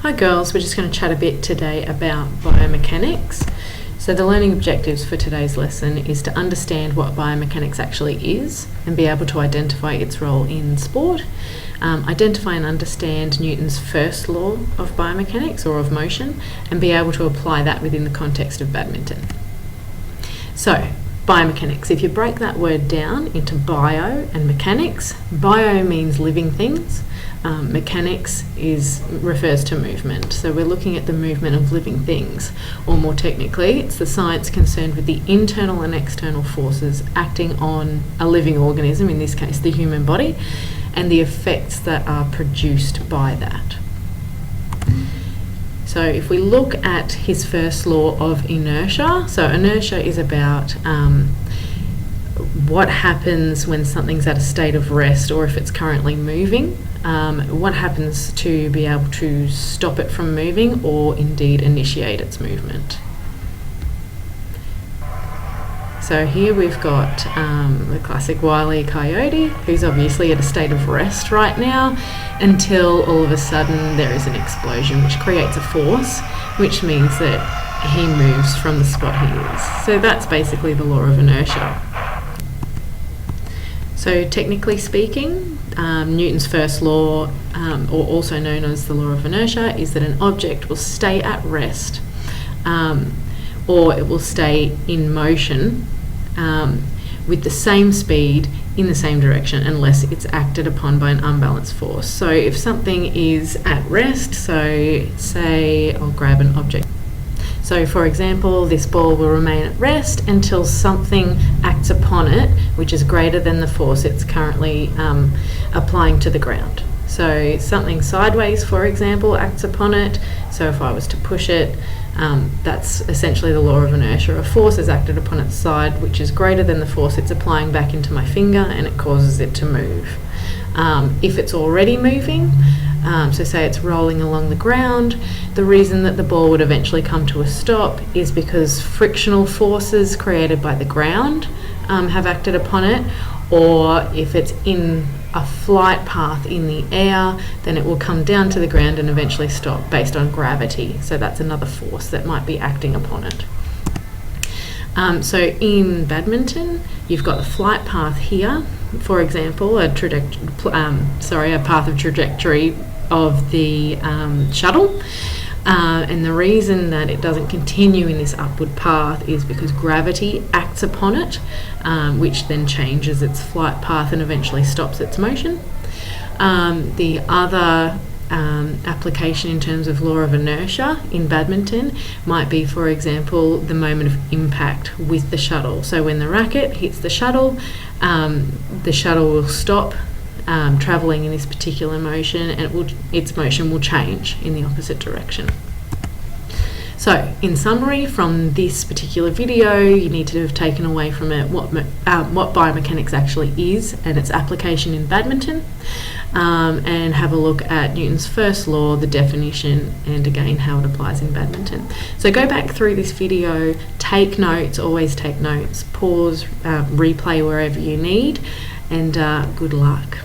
Hi girls, we're just going to chat a bit today about biomechanics. So the learning objectives for today's lesson is to understand what biomechanics actually is and be able to identify its role in sport, identify and understand Newton's first law of biomechanics or of motion, and be able to apply that within the context of badminton. So biomechanics, if you break that word down into bio and mechanics, bio means living things. Mechanics refers to movement, so we're looking at the movement of living things, or more technically, it's the science concerned with the internal and external forces acting on a living organism, in this case the human body, and the effects that are produced by that. So if we look at his first law of inertia, so inertia is about what happens when something's at a state of rest or if it's currently moving. What happens to be able to stop it from moving or indeed initiate its movement. So here we've got the classic Wile E. Coyote, who's obviously at a state of rest right now, until all of a sudden there is an explosion which creates a force, which means that he moves from the spot he is. So that's basically the law of inertia. So technically speaking, Newton's first law, or also known as the law of inertia, is that an object will stay at rest or it will stay in motion with the same speed in the same direction unless it's acted upon by an unbalanced force. So if something is at rest, so say I'll grab an object. So for example, this ball will remain at rest until something acts upon it which is greater than the force it's currently applying to the ground. So something sideways, for example, acts upon it. So if I was to push it, that's essentially the law of inertia. A force is acted upon its side which is greater than the force it's applying back into my finger, and it causes it to move. If it's already moving, so say it's rolling along the ground, the reason that the ball would eventually come to a stop is because frictional forces created by the ground have acted upon it, or if it's in a flight path in the air, then it will come down to the ground and eventually stop based on gravity. So that's another force that might be acting upon it. So in badminton, you've got the flight path here, for example, a path of trajectory of the shuttle, and the reason that it doesn't continue in this upward path is because gravity acts upon it, which then changes its flight path and eventually stops its motion. The other application in terms of law of inertia in badminton might be, for example, the moment of impact with the shuttle. So when the racket hits the shuttle will stop travelling in this particular motion, and its motion will change in the opposite direction. So in summary, from this particular video, you need to have taken away from it what biomechanics actually is and its application in badminton, and have a look at Newton's first law, the definition, and again how it applies in badminton. So go back through this video, take notes, always take notes, pause, replay wherever you need, and good luck.